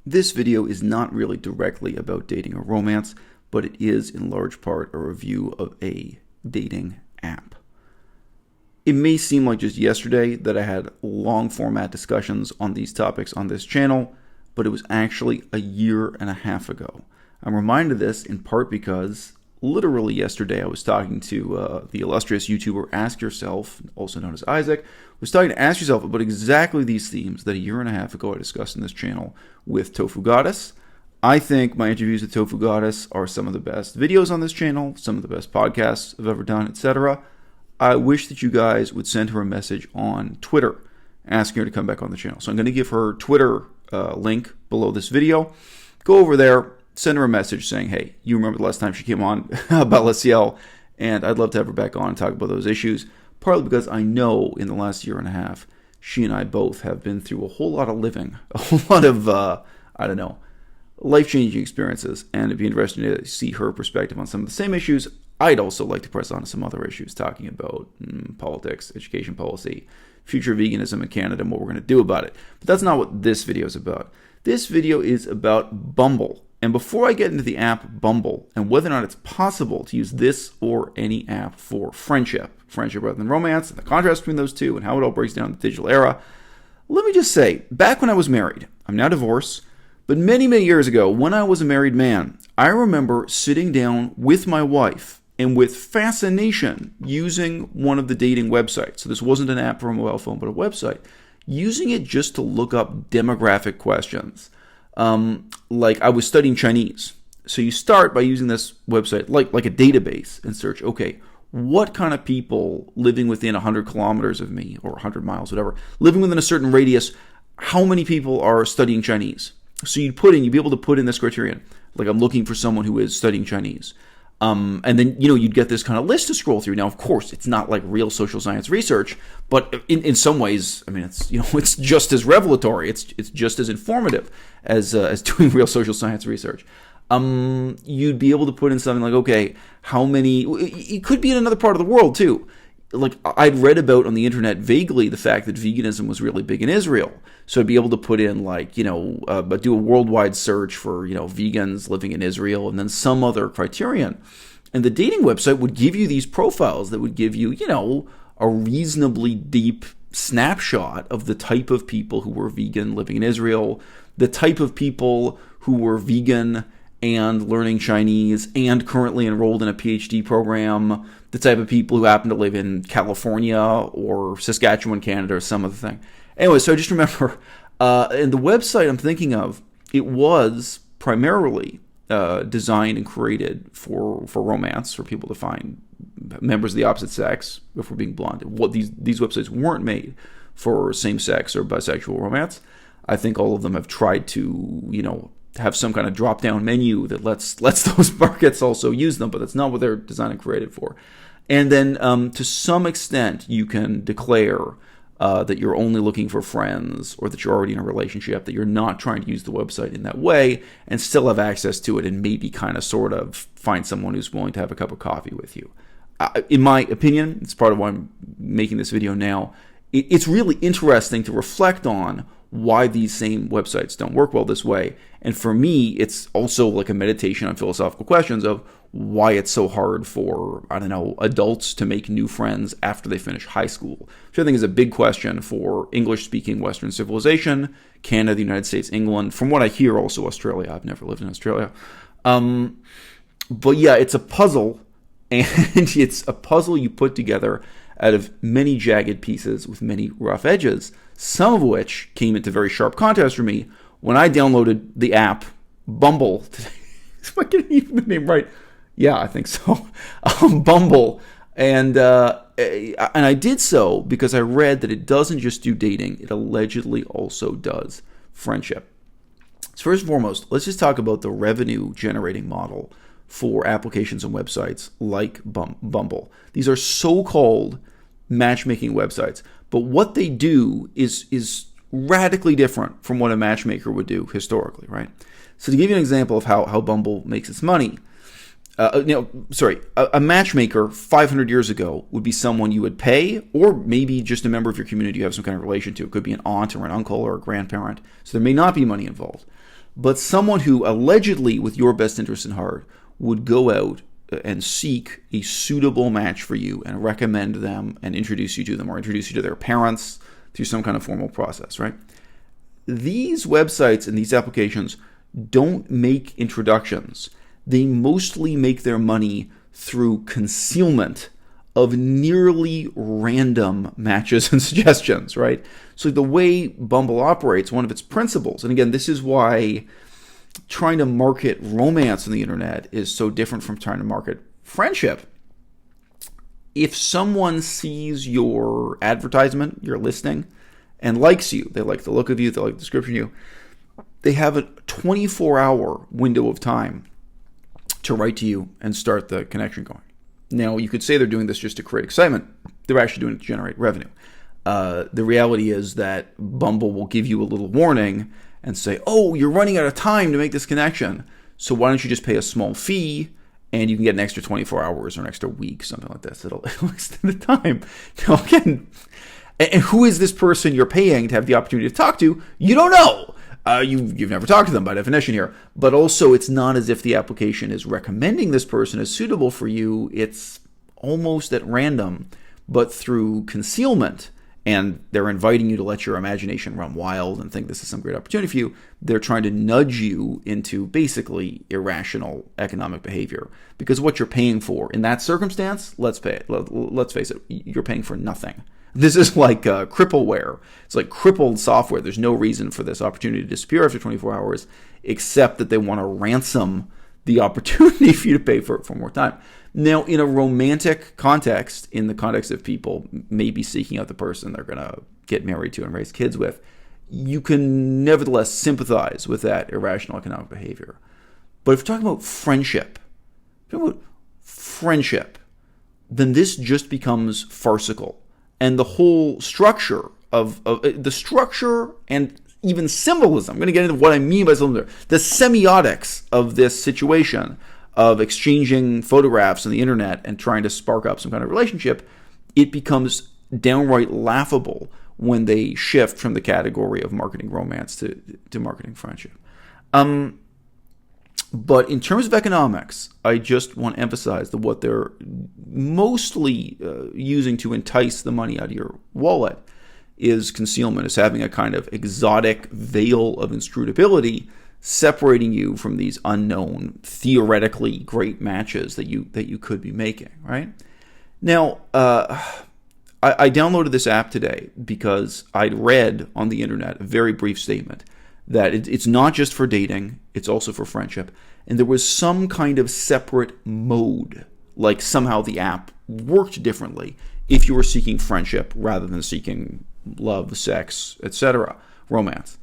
This video is not really directly about dating or romance, but it is in large part a review of a dating app. It may seem like just yesterday that I had long format discussions on these topics on this channel, but it was actually a year and a half ago. I'm reminded of this in part because literally yesterday I was talking to the illustrious YouTuber Ask Yourself, also known as Isaac, was talking to Ask Yourself about exactly these themes that a year and a half ago I discussed in this channel with Tofu Goddess. I think my interviews with Tofu Goddess are some of the best videos on this channel, some of the best podcasts I've ever done, etc. I wish that you guys would send her a message on Twitter asking her to come back on the channel. So I'm going to give her Twitter link below this video. Go over there, send her a message saying, hey, you remember the last time she came on à-bas-le-ciel, and I'd love to have her back on and talk about those issues, partly because I know in the last year and a half, she and I both have been through a whole lot of living, a whole lot of, life-changing experiences, and it'd be interesting to see her perspective on some of the same issues. I'd also like to press on to some other issues, talking about politics, education policy, future veganism in Canada, and what we're going to do about it. But that's not what this video is about. This video is about Bumble. And before I get into the app Bumble and whether or not it's possible to use this or any app for friendship rather than romance, and the contrast between those two, and how it all breaks down in the digital era, let me just say, back when I was married, I'm now divorced, but many, many years ago, when I was a married man, I remember sitting down with my wife and with fascination using one of the dating websites. So this wasn't an app for a mobile phone, but a website. Using it just to look up demographic questions. Like I was studying Chinese. So you start by using this website like a database and search, okay, what kind of people living within 100 kilometers of me, or 100 miles, whatever, living within a certain radius, how many people are studying Chinese? So you'd be able to put in this criterion, like I'm looking for someone who is studying Chinese. And then, you'd get this kind of list to scroll through. Now, of course, it's not like real social science research, but in some ways, I mean, it's just as revelatory. It's just as informative as doing real social science research. You'd be able to put in something like, okay, how many, it could be in another part of the world too. Like I'd read about on the internet vaguely the fact that veganism was really big in Israel. So I'd be able to put in do a worldwide search for, vegans living in Israel and then some other criterion. And the dating website would give you these profiles that would give you, a reasonably deep snapshot of the type of people who were vegan living in Israel, the type of people who were vegan and learning Chinese and currently enrolled in a PhD program, the type of people who happen to live in California or Saskatchewan, Canada, or some other thing. Anyway, so I just remember, and the website I'm thinking of, it was primarily designed and created for romance, for people to find members of the opposite sex, if we're being blunt. What these websites weren't made for same-sex or bisexual romance. I think all of them have tried to, have some kind of drop-down menu that lets those markets also use them, but that's not what they're designed and created for. And then to some extent, you can declare that you're only looking for friends, or that you're already in a relationship, that you're not trying to use the website in that way, and still have access to it and maybe kind of sort of find someone who's willing to have a cup of coffee with you. In my opinion, it's part of why I'm making this video now, it's really interesting to reflect on why these same websites don't work well this way. And for me, it's also like a meditation on philosophical questions of why it's so hard for, adults to make new friends after they finish high school, which I think is a big question for English-speaking Western civilization, Canada, the United States, England, from what I hear, also Australia. I've never lived in Australia. But yeah, it's a puzzle, and it's a puzzle you put together out of many jagged pieces with many rough edges, some of which came into very sharp contrast for me when I downloaded the app Bumble. If I get even the name right. Yeah, I think so. Bumble. And I did so because I read that it doesn't just do dating, it allegedly also does friendship. So first and foremost, let's just talk about the revenue generating model for applications and websites like Bumble. These are so-called matchmaking websites, but what they do is radically different from what a matchmaker would do historically, right? So to give you an example of how Bumble makes its money, a matchmaker 500 years ago would be someone you would pay, or maybe just a member of your community you have some kind of relation to. It could be an aunt or an uncle or a grandparent, so there may not be money involved. but someone who allegedly, with your best interest in heart, would go out and seek a suitable match for you and recommend them and introduce you to them, or introduce you to their parents through some kind of formal process, right? These websites and these applications don't make introductions. They mostly make their money through concealment of nearly random matches and suggestions, right? So the way Bumble operates, one of its principles, and again, this is why trying to market romance on the internet is so different from trying to market friendship. If someone sees your advertisement, your listing, and likes you, they like the look of you, they like the description of you, they have a 24-hour window of time to write to you and start the connection going. Now, you could say they're doing this just to create excitement. They're actually doing it to generate revenue. The reality is that Bumble will give you a little warning and say, oh, you're running out of time to make this connection, so why don't you just pay a small fee and you can get an extra 24 hours or an extra week, something like this. It'll extend the time. Now, again, and who is this person you're paying to have the opportunity to talk to? You don't know. You've never talked to them by definition here. But also, it's not as if the application is recommending this person as suitable for you. It's almost at random, but through concealment. And they're inviting you to let your imagination run wild and think this is some great opportunity for you. They're trying to nudge you into basically irrational economic behavior. Because what you're paying for in that circumstance, let's face it, you're paying for nothing. This is like crippleware. It's like crippled software. There's no reason for this opportunity to disappear after 24 hours, except that they want to ransom the opportunity for you to pay for more time. Now, in a romantic context, in the context of people maybe seeking out the person they're going to get married to and raise kids with, you can nevertheless sympathize with that irrational economic behavior. But if you're talking about friendship, then this just becomes farcical. And the whole structure of the structure and even symbolism, I'm going to get into what I mean by symbolism, the semiotics of this situation of exchanging photographs on the internet and trying to spark up some kind of relationship, it becomes downright laughable when they shift from the category of marketing romance to marketing friendship. But in terms of economics, I just want to emphasize that what they're mostly using to entice the money out of your wallet is concealment, is having a kind of exotic veil of inscrutability separating you from these unknown, theoretically great matches that you could be making, right? Now, I downloaded this app today because I'd read on the internet a very brief statement that it's not just for dating, it's also for friendship. And there was some kind of separate mode, like somehow the app worked differently if you were seeking friendship rather than seeking love, sex, etc., romance.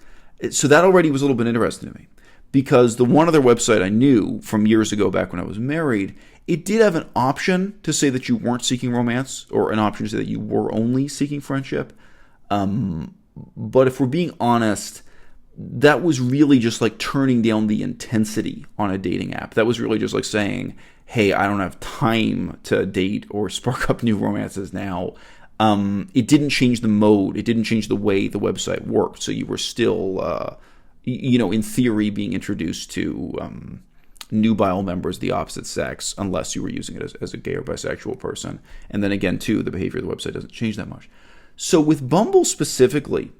So that already was a little bit interesting to me, because the one other website I knew from years ago back when I was married, it did have an option to say that you weren't seeking romance, or an option to say that you were only seeking friendship. But if we're being honest, that was really just like turning down the intensity on a dating app. That was really just like saying, hey, I don't have time to date or spark up new romances now. It didn't change the mode. It didn't change the way the website worked. So you were still, in theory, being introduced to nubile members of the opposite sex, unless you were using it as a gay or bisexual person. And then again, too, the behavior of the website doesn't change that much. So with Bumble specifically,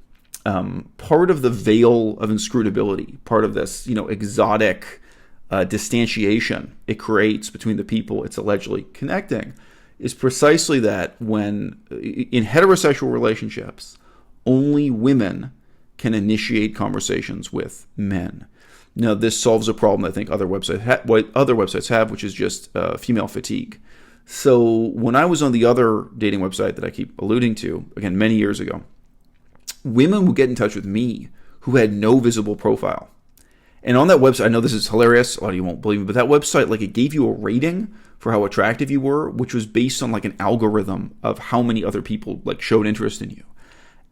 part of the veil of inscrutability, part of this, exotic distantiation it creates between the people it's allegedly connecting, is precisely that when, in heterosexual relationships, only women can initiate conversations with men. Now, this solves a problem I think other websites have, which is just female fatigue. So when I was on the other dating website that I keep alluding to, again, many years ago, women would get in touch with me who had no visible profile. And on that website, I know this is hilarious, a lot of you won't believe me, but that website, it gave you a rating for how attractive you were, which was based on an algorithm of how many other people showed interest in you.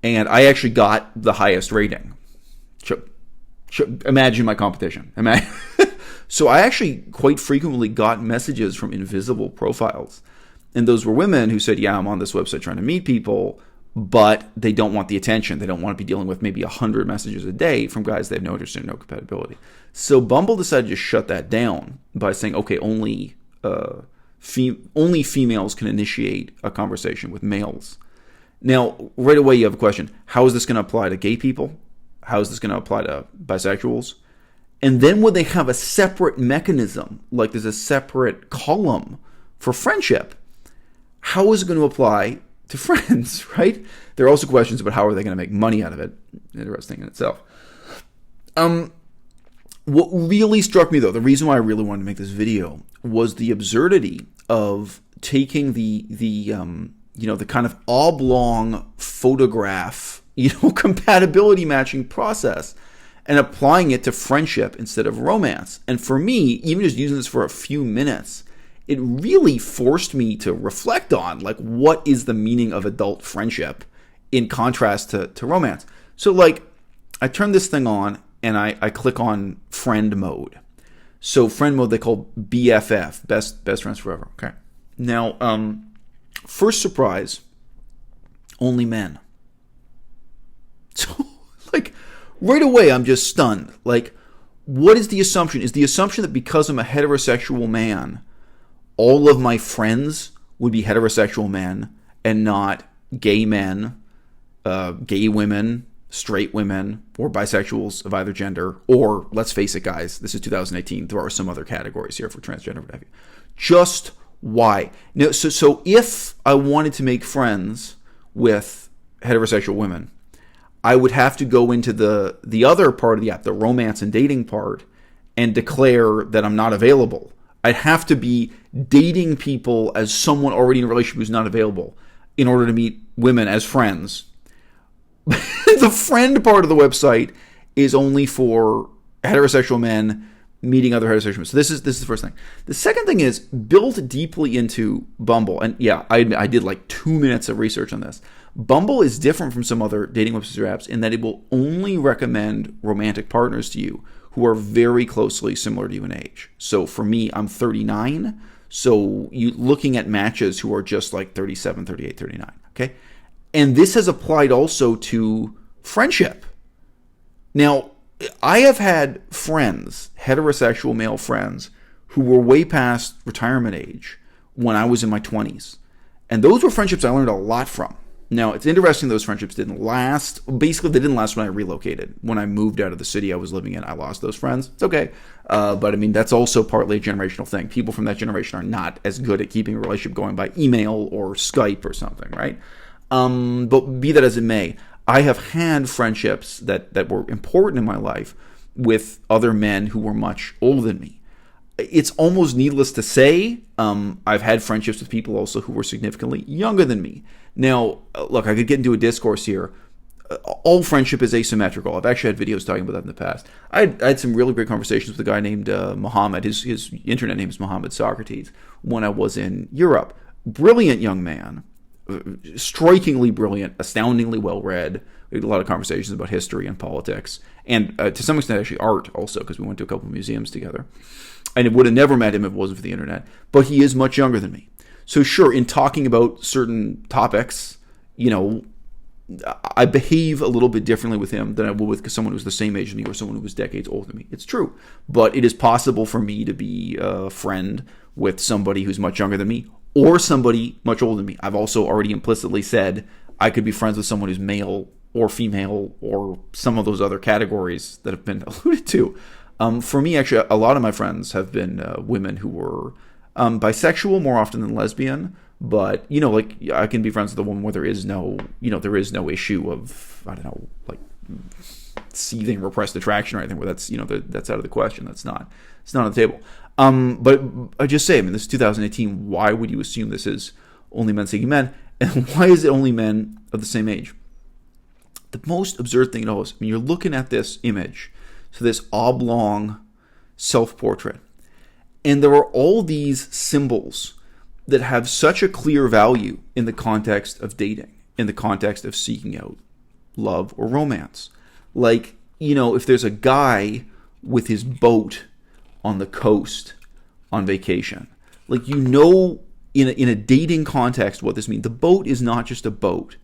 And I actually got the highest rating. Imagine my competition. So I actually quite frequently got messages from invisible profiles. And those were women who said, yeah, I'm on this website trying to meet people, but they don't want the attention. They don't want to be dealing with maybe 100 messages a day from guys they have no interest in, no compatibility. So Bumble decided to shut that down by saying, okay, only females can initiate a conversation with males. Now, right away you have a question. How is this going to apply to gay people? How is this going to apply to bisexuals? And then would they have a separate mechanism, like there's a separate column for friendship? How is it going to apply to friends, right? There are also questions about how are they going to make money out of it. Interesting in itself. What really struck me, though, the reason why I really wanted to make this video was the absurdity of taking the kind of oblong photograph, compatibility matching process and applying it to friendship instead of romance. And for me, even just using this for a few minutes, it really forced me to reflect on, like, what is the meaning of adult friendship in contrast to romance. So, like, I turn this thing on and I click on friend mode. So friend mode they call BFF, best friends forever. Okay. Now, first surprise, only men. So, like, right away I'm just stunned. Like, what is the assumption? Is the assumption that because I'm a heterosexual man, all of my friends would be heterosexual men and not gay men, gay women, straight women, or bisexuals of either gender? Or, let's face it, guys, this is 2018. There are some other categories here for transgender, what have you. Just why? Now, so if I wanted to make friends with heterosexual women, I would have to go into the other part of the app, the romance and dating part, and declare that I'm not available. I'd have to be dating people as someone already in a relationship who's not available in order to meet women as friends. The friend part of the website is only for heterosexual men meeting other heterosexual men. So this is the first thing. The second thing is built deeply into Bumble. And yeah, I did like 2 minutes of research on this. Bumble is different from some other dating websites or apps in that it will only recommend romantic partners to you who are very closely similar to you in age. So for me, I'm 39. So you looking at matches who are just like 37, 38, 39. Okay. And this has applied also to friendship. Now, I have had friends, heterosexual male friends, who were way past retirement age when I was in my 20s. And those were friendships I learned a lot from. Now, it's interesting those friendships didn't last. Basically, they didn't last when I relocated. When I moved out of the city I was living in, I lost those friends. It's okay. But I mean, that's also partly a generational thing. People from that generation are not as good at keeping a relationship going by email or Skype or something, right? But be that as it may, I have had friendships that were important in my life with other men who were much older than me. It's almost needless to say, I've had friendships with people also who were significantly younger than me. Now, look, I could get into a discourse here. All friendship is asymmetrical. I've actually had videos talking about that in the past. I had some really great conversations with a guy named Muhammad. His internet name is Muhammad Socrates when I was in Europe. Brilliant young man. Strikingly brilliant, astoundingly well-read. We had a lot of conversations about history and politics, and to some extent actually art also, because we went to a couple of museums together. And I would have never met him if it wasn't for the internet, but he is much younger than me. So sure, in talking about certain topics, I behave a little bit differently with him than I would with someone who's the same age as me or someone who was decades older than me. It's true. But it is possible for me to be a friend with somebody who's much younger than me or somebody much older than me. I've also already implicitly said I could be friends with someone who's male or female or some of those other categories that have been alluded to. For me, actually, a lot of my friends have been women who were bisexual more often than lesbian. But, like, I can be friends with a woman where there is no issue of, I don't know, like seething repressed attraction or anything where that's, that's out of the question. It's not on the table. But I just say, this is 2018. Why would you assume this is only men seeking men? And why is it only men of the same age? The most absurd thing is, you're looking at this image, so this oblong self-portrait, and there are all these symbols that have such a clear value in the context of dating, in the context of seeking out love or romance. Like, if there's a guy with his boat on the coast on vacation, like, in a dating context what this means. The boat is not just a boat.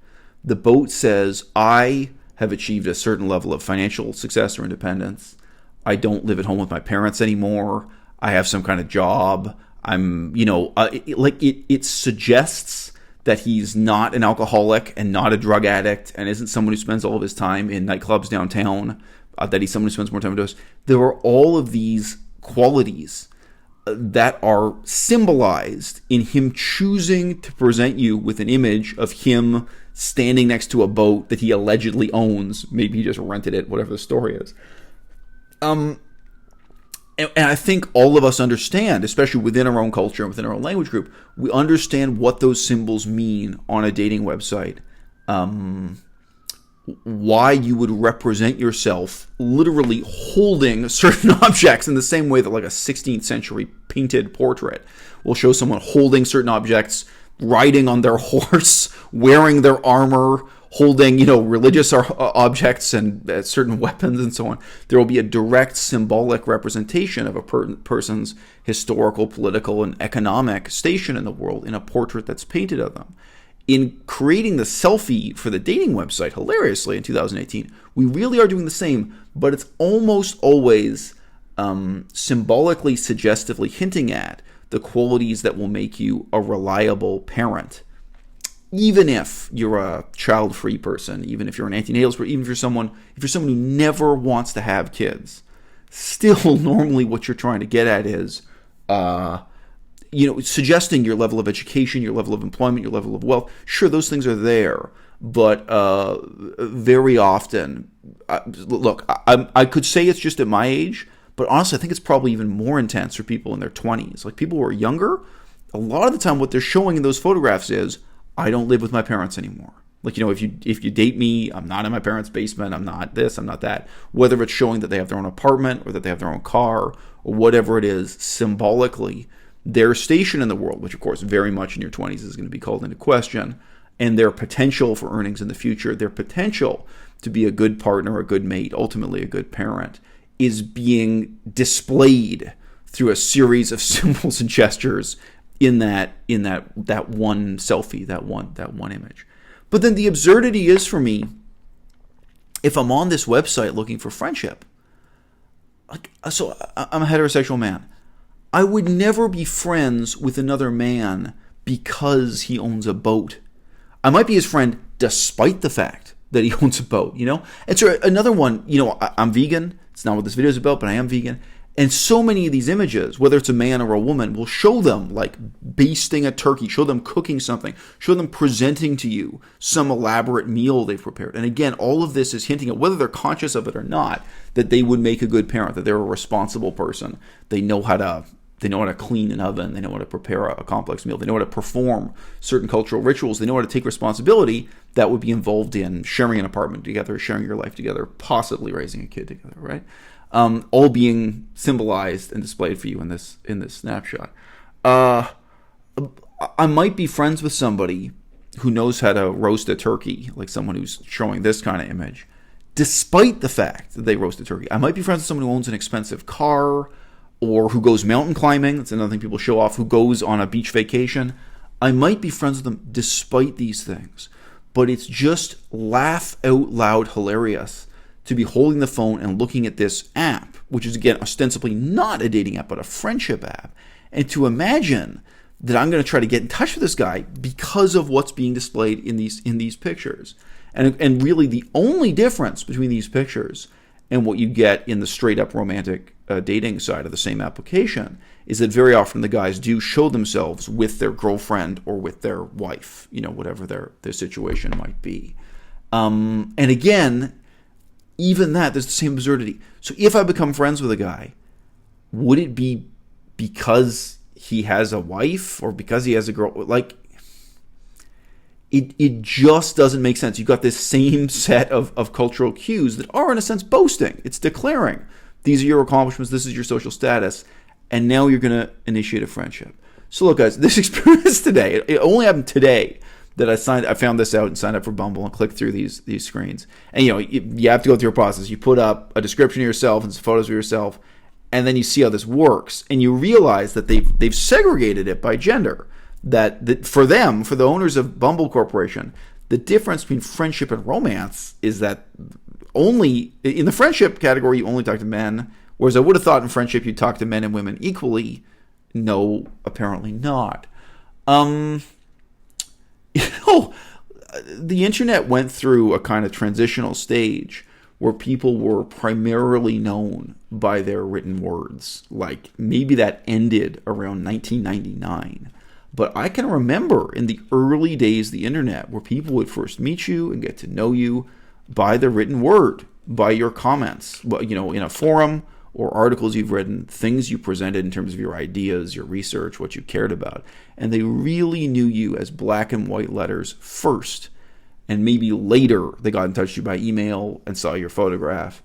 The boat says, I have achieved a certain level of financial success or independence. I don't live at home with my parents anymore. I have some kind of job. I'm, it suggests that he's not an alcoholic and not a drug addict and isn't someone who spends all of his time in nightclubs downtown, that he's someone who spends more time indoors. There are all of these qualities that are symbolized in him choosing to present you with an image of him standing next to a boat that he allegedly owns. Maybe he just rented it, whatever the story is. And I think all of us understand, especially within our own culture and within our own language group, we understand what those symbols mean on a dating website. Why you would represent yourself literally holding certain objects in the same way that like a 16th century painted portrait will show someone holding certain objects, riding on their horse, wearing their armor, holding, religious objects and certain weapons and so on. There will be a direct symbolic representation of a person's historical, political, and economic station in the world in a portrait that's painted of them. In creating the selfie for the dating website, hilariously, in 2018, we really are doing the same, but it's almost always symbolically, suggestively hinting at the qualities that will make you a reliable parent. Even if you're a child-free person, even if you're an anti-natalist, even if you're someone who never wants to have kids, still normally what you're trying to get at is, suggesting your level of education, your level of employment, your level of wealth. Sure, those things are there, but very often, look, I could say it's just at my age, but honestly, I think it's probably even more intense for people in their 20s. Like people who are younger, a lot of the time what they're showing in those photographs is, I don't live with my parents anymore. Like, if you date me, I'm not in my parents' basement, I'm not this, I'm not that. Whether it's showing that they have their own apartment or that they have their own car or whatever it is, symbolically, their station in the world, which of course very much in your 20s is going to be called into question, and their potential for earnings in the future, their potential to be a good partner, a good mate, ultimately a good parent, is being displayed through a series of symbols and gestures in that one selfie, that one image. But then the absurdity is for me, if I'm on this website looking for friendship, so I'm a heterosexual man, I would never be friends with another man because he owns a boat. I might be his friend despite the fact that he owns a boat, And so another one, I'm vegan. It's not what this video is about, but I am vegan. And so many of these images, whether it's a man or a woman, will show them like basting a turkey, show them cooking something, show them presenting to you some elaborate meal they've prepared. And again, all of this is hinting at, whether they're conscious of it or not, that they would make a good parent, that they're a responsible person. They know how to clean an oven. They know how to prepare a complex meal. They know how to perform certain cultural rituals. They know how to take responsibility that would be involved in sharing an apartment together, sharing your life together, possibly raising a kid together, right? All being symbolized and displayed for you in this snapshot. I might be friends with somebody who knows how to roast a turkey, like someone who's showing this kind of image, despite the fact that they roast a turkey. I might be friends with someone who owns an expensive car, or who goes mountain climbing. That's another thing people show off, who goes on a beach vacation. I might be friends with them despite these things, but it's just laugh out loud hilarious to be holding the phone and looking at this app, which is, again, ostensibly not a dating app, but a friendship app, and to imagine that I'm going to try to get in touch with this guy because of what's being displayed in these pictures. And really the only difference between these pictures and what you get in the straight-up romantic dating side of the same application is that very often the guys do show themselves with their girlfriend or with their wife, whatever their situation might be. And again, even that, there's the same absurdity. So if I become friends with a guy, would it be because he has a wife or because he has a girl? Like, it just doesn't make sense. You've got this same set of cultural cues that are, in a sense, boasting. It's declaring, these are your accomplishments, this is your social status, and now you're going to initiate a friendship. So look, guys, this experience today, it only happened today that I found this out and signed up for Bumble and clicked through these screens. And you have to go through a process. You put up a description of yourself and some photos of yourself, and then you see how this works, and you realize that they've segregated it by gender. That for them, for the owners of Bumble Corporation, The difference between friendship and romance is that only in the friendship category, you only talk to men, whereas I would have thought in friendship you'd talk to men and women equally. No, apparently not. The internet went through a kind of transitional stage where people were primarily known by their written words. Like, maybe that ended around 1999. But I can remember in the early days of the internet where people would first meet you and get to know you by the written word, by your comments, in a forum or articles you've written, things you presented in terms of your ideas, your research, what you cared about. And they really knew you as black and white letters first. And maybe later they got in touch with you by email and saw your photograph.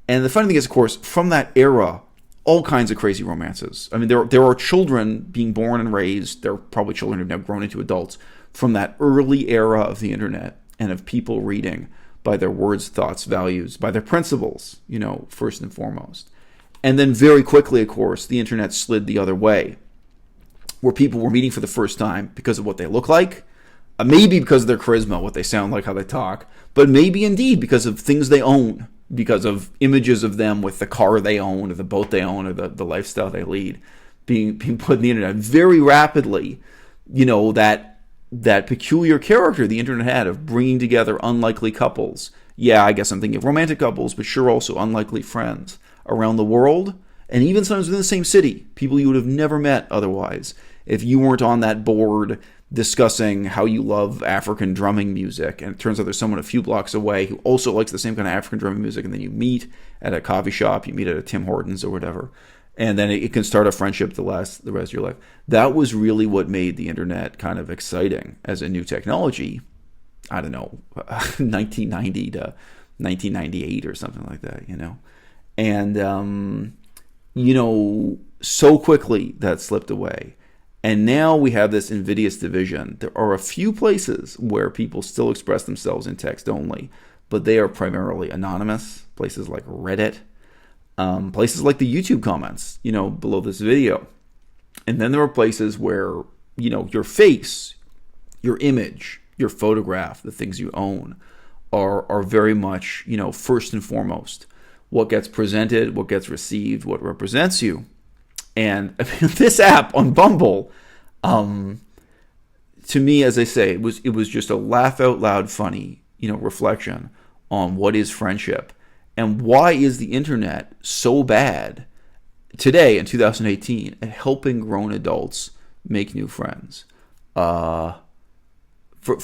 And the funny thing is, of course, from that era, all kinds of crazy romances. I mean, there are children being born and raised. There are probably children who've now grown into adults from that early era of the internet and of people reading by their words, thoughts, values, by their principles, first and foremost. And then very quickly, of course, the internet slid the other way, where people were meeting for the first time because of what they look like, maybe because of their charisma, what they sound like, how they talk, but maybe indeed because of things they own, because of images of them with the car they own or the boat they own or the lifestyle they lead being put in the internet. Very rapidly, that peculiar character the internet had of bringing together unlikely couples. Yeah, I guess I'm thinking of romantic couples, but sure also unlikely friends around the world, and even sometimes within the same city, people you would have never met otherwise if you weren't on that board discussing how you love African drumming music, and it turns out there's someone a few blocks away who also likes the same kind of African drumming music, and then you meet at a coffee shop, you meet at a Tim Hortons or whatever, and then it can start a friendship to last the rest of your life. That was really what made the internet kind of exciting as a new technology. I don't know, 1990 to 1998 or something like that, And, so quickly that slipped away. And now we have this invidious division. There are a few places where people still express themselves in text only, but they are primarily anonymous. Places like Reddit, places like the YouTube comments, below this video. And then there are places where, your face, your image, your photograph, the things you own are very much, first and foremost. What gets presented, what gets received, what represents you. And this app on Bumble, to me, as I say, it was just a laugh out loud funny, reflection on what is friendship and why is the internet so bad today in 2018 at helping grown adults make new friends. For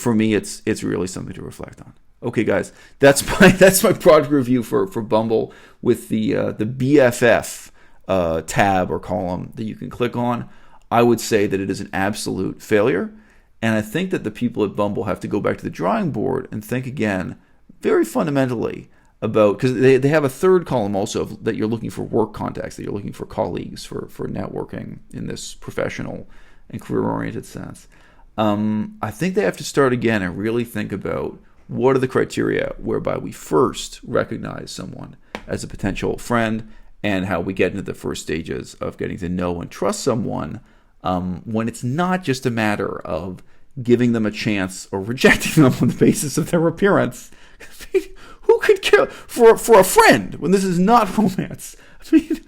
me, it's really something to reflect on. Okay, guys, that's my product review for Bumble with the BFF tab or column that you can click on. I would say that it is an absolute failure, and I think that the people at Bumble have to go back to the drawing board and think again, very fundamentally, about, because they have a third column also that you're looking for work contacts, that you're looking for colleagues for networking in this professional and career-oriented sense. I think they have to start again and really think about what are the criteria whereby we first recognize someone as a potential friend, and how we get into the first stages of getting to know and trust someone when it's not just a matter of giving them a chance or rejecting them on the basis of their appearance. I mean, who could care for a friend when this is not romance? I mean,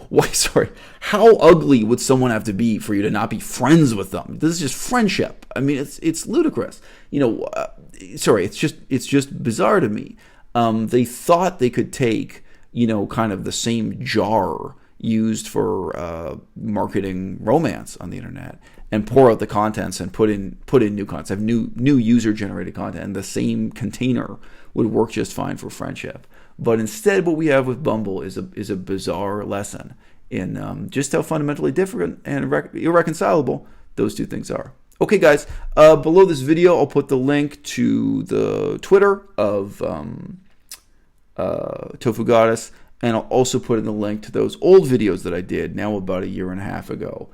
why? Sorry, how ugly would someone have to be for you to not be friends with them? This is just friendship. I mean, it's ludicrous. Sorry, it's just bizarre to me. They thought they could take, kind of the same jar used for marketing romance on the internet and pour out the contents and put in new content, have new user-generated content, and the same container would work just fine for friendship. But instead, what we have with Bumble is a bizarre lesson in just how fundamentally different and irreconcilable those two things are. Okay, guys, below this video, I'll put the link to the Twitter of Tofu Goddess, and I'll also put in the link to those old videos that I did now about a year and a half ago,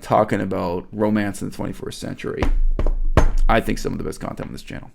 talking about romance in the 21st century. I think some of the best content on this channel.